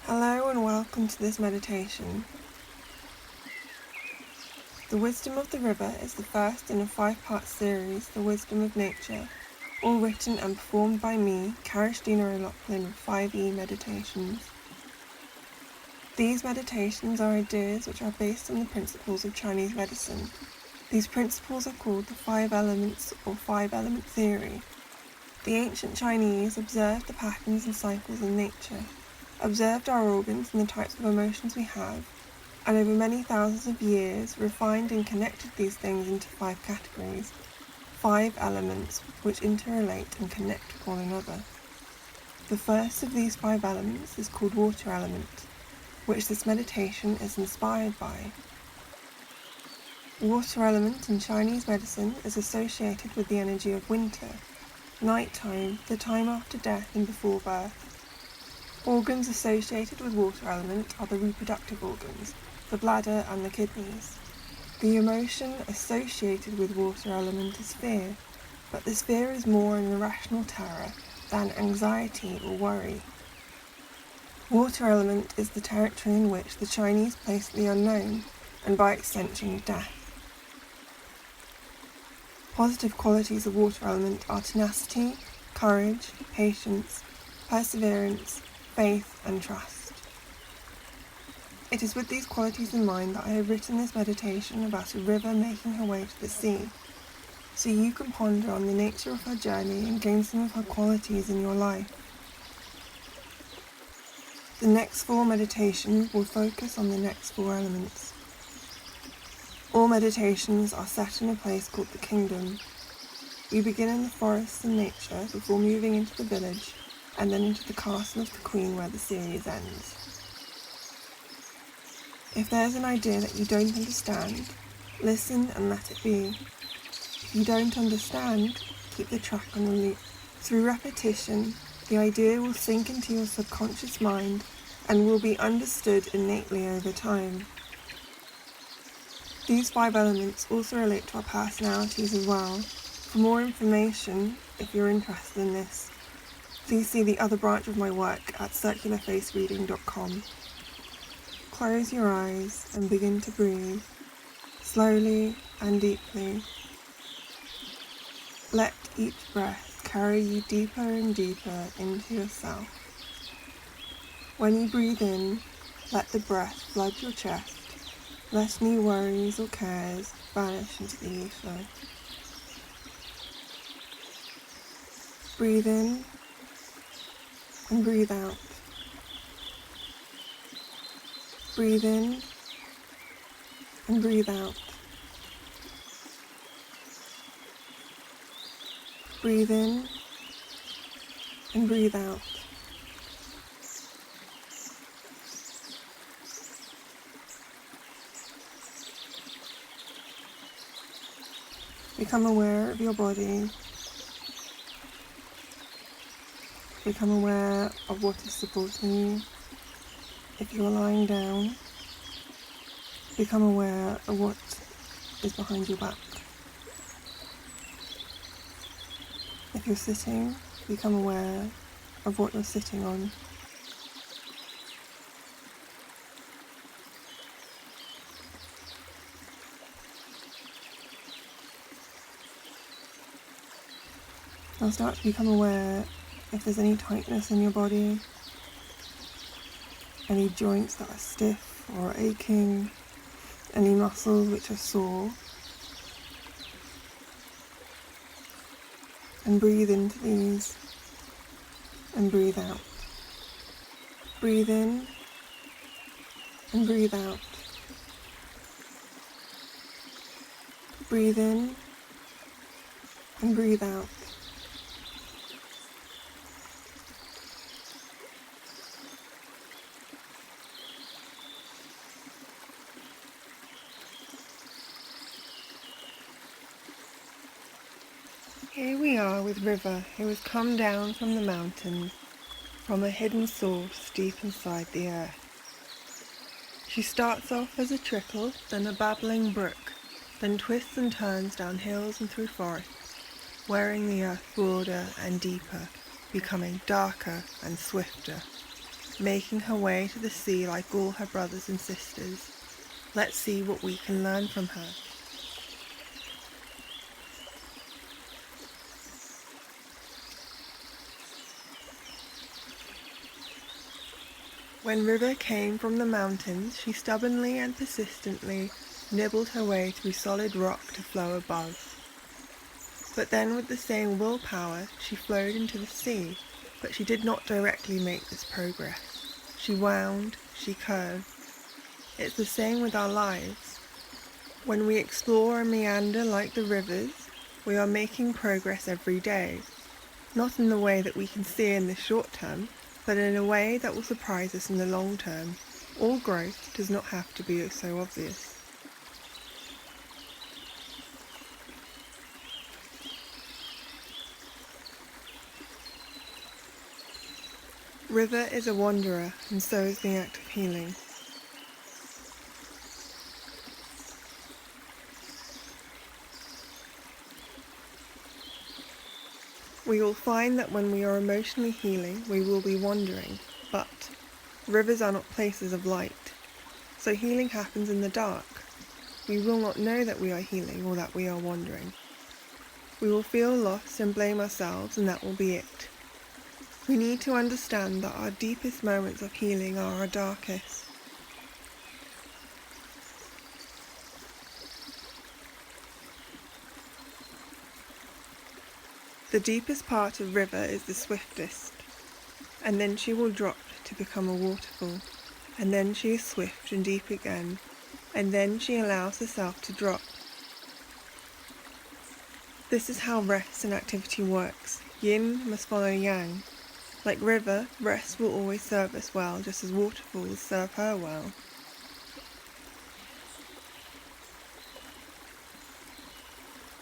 Hello and welcome to this meditation. The Wisdom of the River is the first in a 5-part series, The Wisdom of Nature, all written and performed by me, Karishtina O'Loughlin of 5E Meditations. These meditations are ideas which are based on the principles of Chinese medicine. These principles are called the 5 elements or 5-element theory. The ancient Chinese observed the patterns and cycles in nature, observed our organs and the types of emotions we have, and over many thousands of years refined and connected these things into 5 categories, 5 elements which interrelate and connect with one another. The first of these 5 elements is called water element, which this meditation is inspired by. Water element in Chinese medicine is associated with the energy of winter, nighttime, the time after death and before birth. Organs associated with water element are the reproductive organs, the bladder and the kidneys. The emotion associated with water element is fear, but this fear is more an irrational terror than anxiety or worry. Water element is the territory in which the Chinese place the unknown, and by extension death. Positive qualities of water element are tenacity, courage, patience, perseverance, faith and trust. It is with these qualities in mind that I have written this meditation about a river making her way to the sea, so you can ponder on the nature of her journey and gain some of her qualities in your life. The next 4 meditations will focus on the next 4 elements. All meditations are set in a place called the kingdom. We begin in the forests and nature before moving into the village, and then into the castle of the queen where the series ends. If there's an idea that you don't understand, listen and let it be. If you don't understand, keep the track on the loop. Through repetition, the idea will sink into your subconscious mind and will be understood innately over time. These 5 elements also relate to our personalities as well. For more information, if you're interested in this, please see the other branch of my work at circularfacereading.com. Close your eyes and begin to breathe, slowly and deeply. Let each breath carry you deeper and deeper into yourself. When you breathe in, let the breath flood your chest. Let any worries or cares vanish into the ether. Breathe in and breathe out. Breathe in and breathe out. Breathe in and breathe out. Become aware of your body. Become aware of what is supporting you. If you are lying down, become aware of what is behind your back. If you're sitting, become aware of what you're sitting on. Now start to become aware if there's any tightness in your body, any joints that are stiff or aching, any muscles which are sore. And breathe into these and breathe out. Breathe in and breathe out. Breathe in and breathe out. Here we are with River, who has come down from the mountains, from a hidden source deep inside the earth. She starts off as a trickle, then a babbling brook, then twists and turns down hills and through forests, wearing the earth broader and deeper, becoming darker and swifter. making her way to the sea like all her brothers and sisters. Let's see what we can learn from her. When River came from the mountains, she stubbornly and persistently nibbled her way through solid rock to flow above. But then with the same willpower, she flowed into the sea, but she did not directly make this progress. She wound, she curved. It's the same with our lives. When we explore and meander like the rivers, we are making progress every day, not in the way that we can see in the short term, but in a way that will surprise us in the long term. All growth does not have to be so obvious. River is a wanderer, and so is the act of healing. We will find that when we are emotionally healing, we will be wandering, but rivers are not places of light, so healing happens in the dark. We will not know that we are healing or that we are wandering. We will feel lost and blame ourselves, and that will be it. We need to understand that our deepest moments of healing are our darkest. The deepest part of River is the swiftest, and then she will drop to become a waterfall, and then she is swift and deep again, and then she allows herself to drop. This is how rest and activity works. Yin must follow yang. Like River, rest will always serve us well, just as waterfalls serve her well.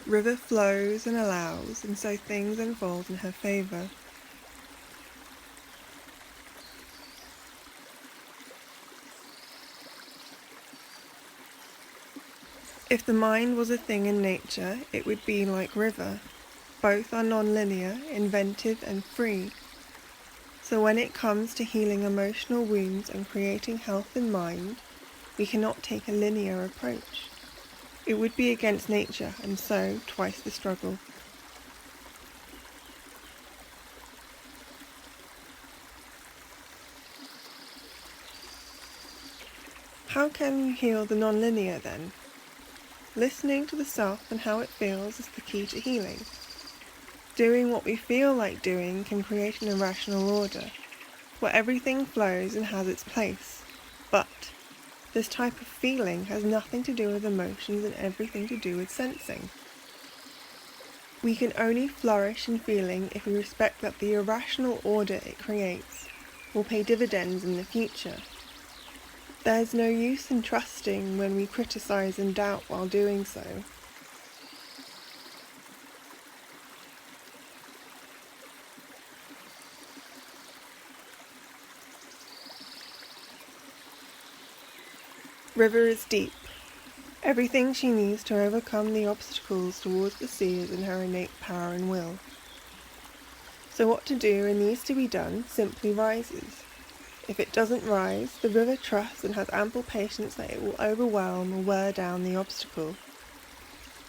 River flows and allows, and so things unfold in her favour. If the mind was a thing in nature, it would be like River. Both are non-linear, inventive and free. So when it comes to healing emotional wounds and creating health in mind, we cannot take a linear approach. It would be against nature, and so twice the struggle. How can you heal the non-linear then? Listening to the self and how it feels is the key to healing. Doing what we feel like doing can create an irrational order, where everything flows and has its place. But this type of feeling has nothing to do with emotions and everything to do with sensing. We can only flourish in feeling if we respect that the irrational order it creates will pay dividends in the future. There's no use in trusting when we criticize and doubt while doing so. River is deep. Everything she needs to overcome the obstacles towards the sea is in her innate power and will. So what to do and needs to be done simply rises. If it doesn't rise, the river trusts and has ample patience that it will overwhelm or wear down the obstacle.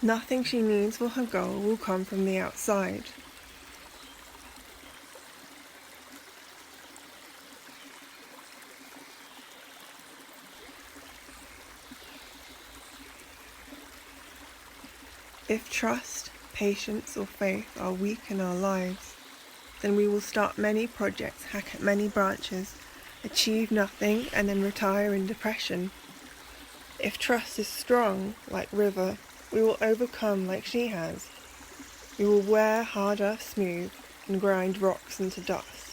Nothing she needs for her goal will come from the outside. If trust, patience or faith are weak in our lives, then we will start many projects, hack at many branches, achieve nothing and then retire in depression. If trust is strong, like River, we will overcome like she has. We will wear hard earth smooth and grind rocks into dust.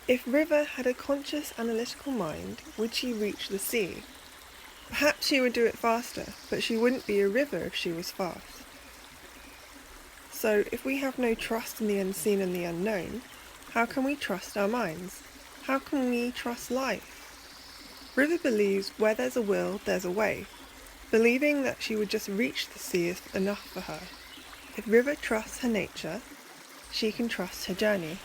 If River had a conscious analytical mind, would she reach the sea? Perhaps she would do it faster, but she wouldn't be a river if she was fast. So if we have no trust in the unseen and the unknown, how can we trust our minds? How can we trust life? River believes where there's a will, there's a way. believing that she would just reach the sea is enough for her. If River trusts her nature, she can trust her journey.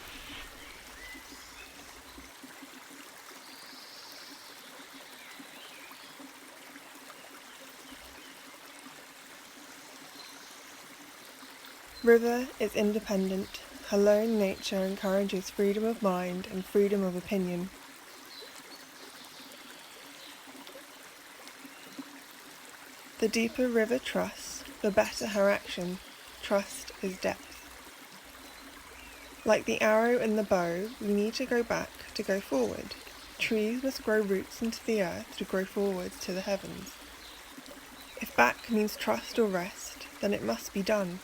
River is independent. Her lone nature encourages freedom of mind and freedom of opinion. The deeper River trusts, the better her action. Trust is depth. Like the arrow and the bow, we need to go back to go forward. Trees must grow roots into the earth to grow forwards to the heavens. If back means trust or rest, then it must be done.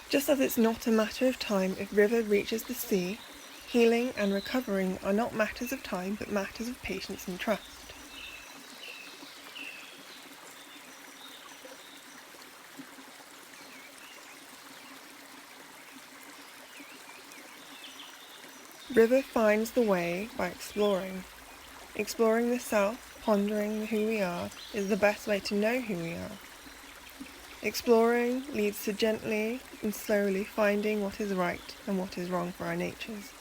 Just as it's not a matter of time if River reaches the sea, healing and recovering are not matters of time but matters of patience and trust. River finds the way by exploring. Exploring the self, pondering who we are, is the best way to know who we are. Exploring leads to gently and slowly finding what is right and what is wrong for our natures.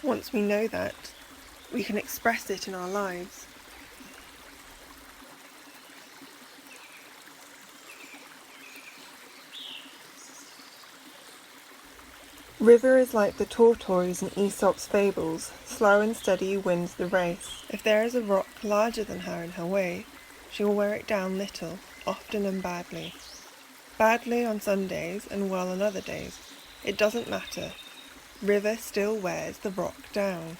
Once we know that, we can express it in our lives. River is like the tortoise in Aesop's fables. Slow and steady wins the race. If there is a rock larger than her in her way, she will wear it down little, often and badly. Badly on some days and well on other days. It doesn't matter. River still wears the rock down.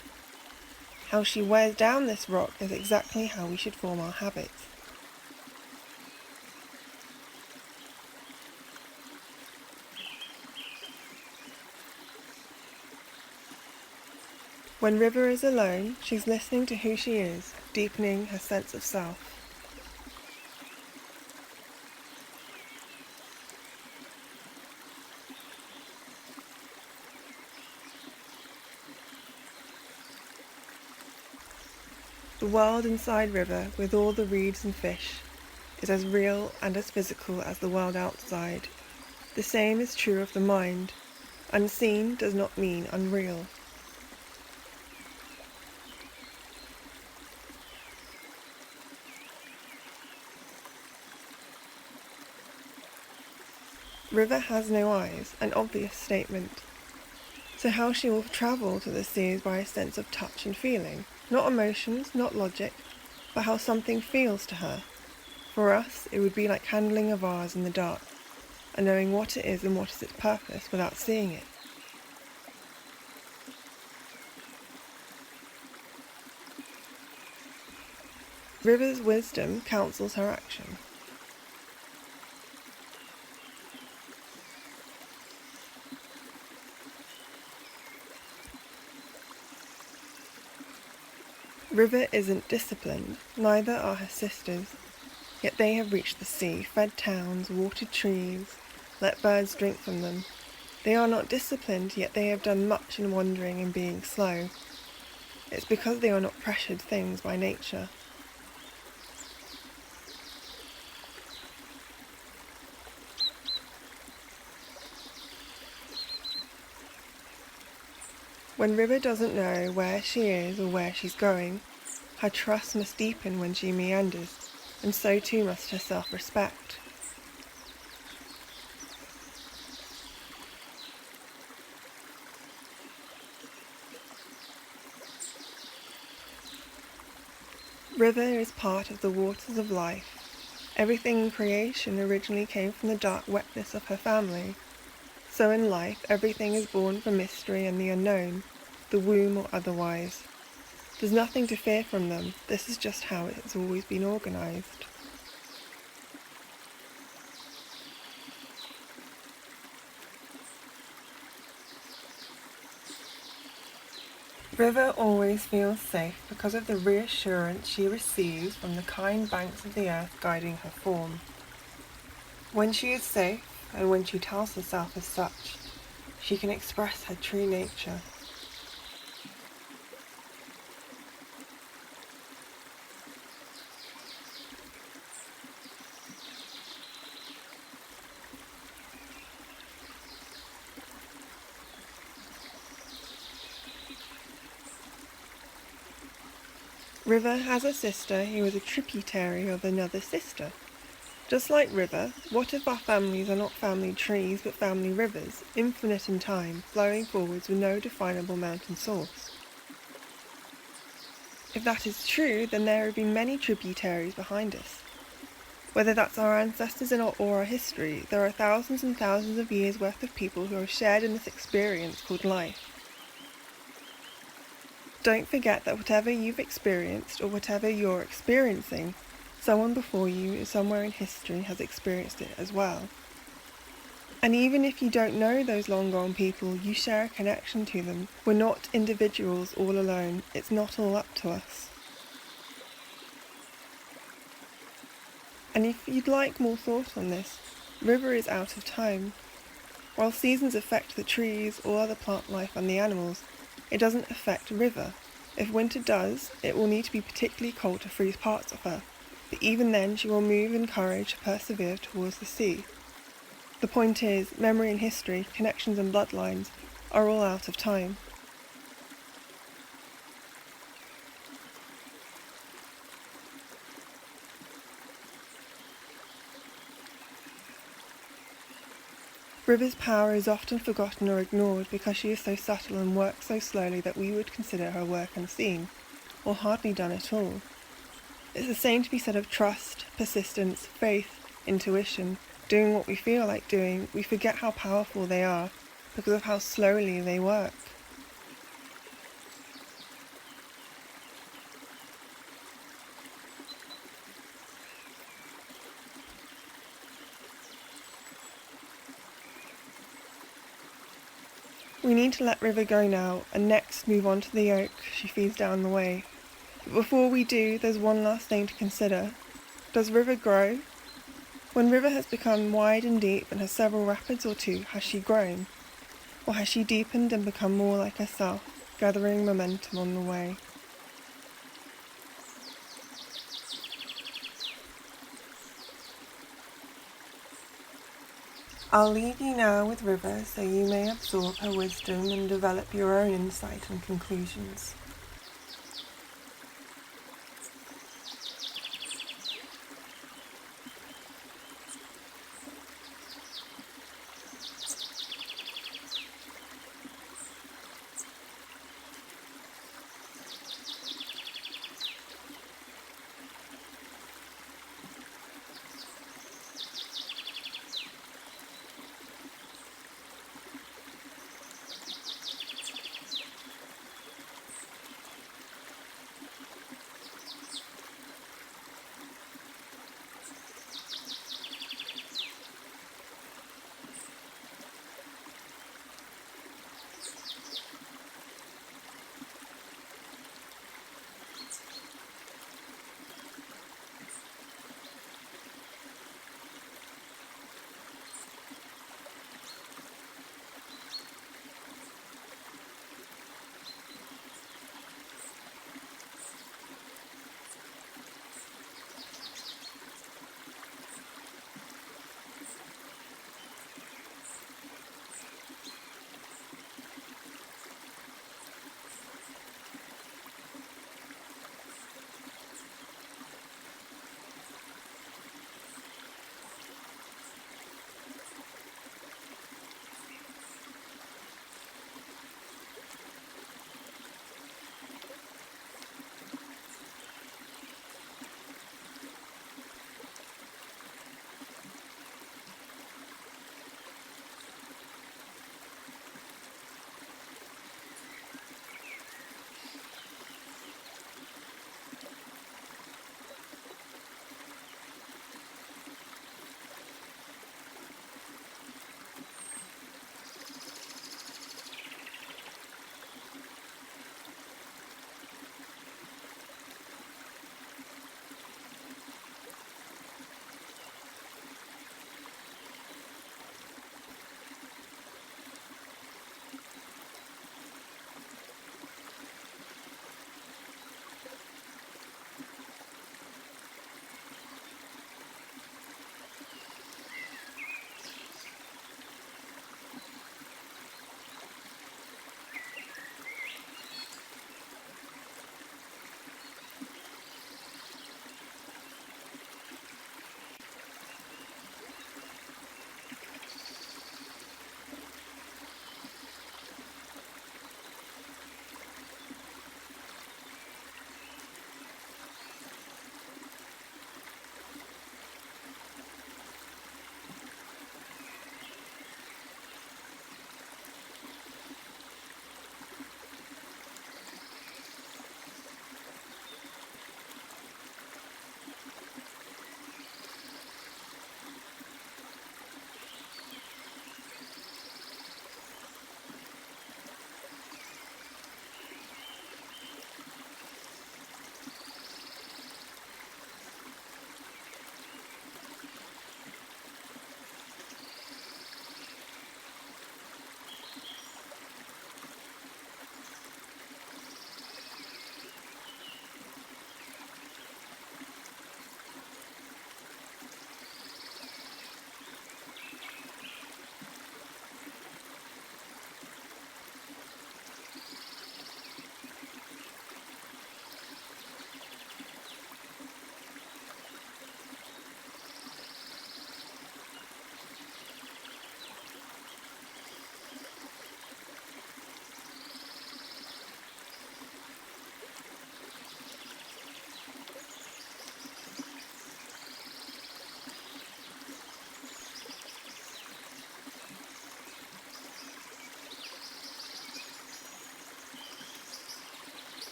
How she wears down this rock is exactly how we should form our habits. When River is alone, she's listening to who she is, deepening her sense of self. The world inside River, with all the reeds and fish, is as real and as physical as the world outside. The same is true of the mind. Unseen does not mean unreal. River has no eyes, an obvious statement. So how she will travel to the sea is by a sense of touch and feeling. Not emotions, not logic, but how something feels to her. For us, it would be like handling a vase in the dark, and knowing what it is and what is its purpose without seeing it. River's wisdom counsels her action. River isn't disciplined, neither are her sisters, yet they have reached the sea, fed towns, watered trees, let birds drink from them. They are not disciplined, yet they have done much in wandering and being slow. It's because they are not pressured things by nature. When River doesn't know where she is or where she's going, her trust must deepen when she meanders, and so too must her self-respect. River is part of the waters of life. Everything in creation originally came from the dark wetness of her family. So in life, everything is born from mystery and the unknown, the womb or otherwise. There's nothing to fear from them. This is just how it has always been organised. River always feels safe because of the reassurance she receives from the kind banks of the earth guiding her form. When she is safe, and when she tells herself as such, she can express her true nature. River has a sister who is a tributary of another sister. Just like River, what if our families are not family trees but family rivers, infinite in time, flowing forwards with no definable mountain source? If that is true, then there have been many tributaries behind us. Whether that's our ancestors or our history, there are thousands and thousands of years worth of people who have shared in this experience called life. Don't forget that whatever you've experienced or whatever you're experiencing, someone before you somewhere in history has experienced it as well. And even if you don't know those long-gone people, you share a connection to them. We're not individuals all alone. It's not all up to us. And if you'd like more thought on this, River is out of time. While seasons affect the trees or other plant life and the animals, it doesn't affect River. If winter does, it will need to be particularly cold to freeze parts of her, but even then she will move in courage to persevere towards the sea. The point is, memory and history, connections and bloodlines are all out of time. River's power is often forgotten or ignored because she is so subtle and works so slowly that we would consider her work unseen, or hardly done at all. It's the same to be said of trust, persistence, faith, intuition, doing what we feel like doing. We forget how powerful they are because of how slowly they work. We need to let River go now, and next move on to the oak she feeds down the way. But before we do, there's one last thing to consider. Does River grow? When River has become wide and deep and has several rapids or two, has she grown? Or has she deepened and become more like herself, gathering momentum on the way? I'll leave you now with River so you may absorb her wisdom and develop your own insight and conclusions.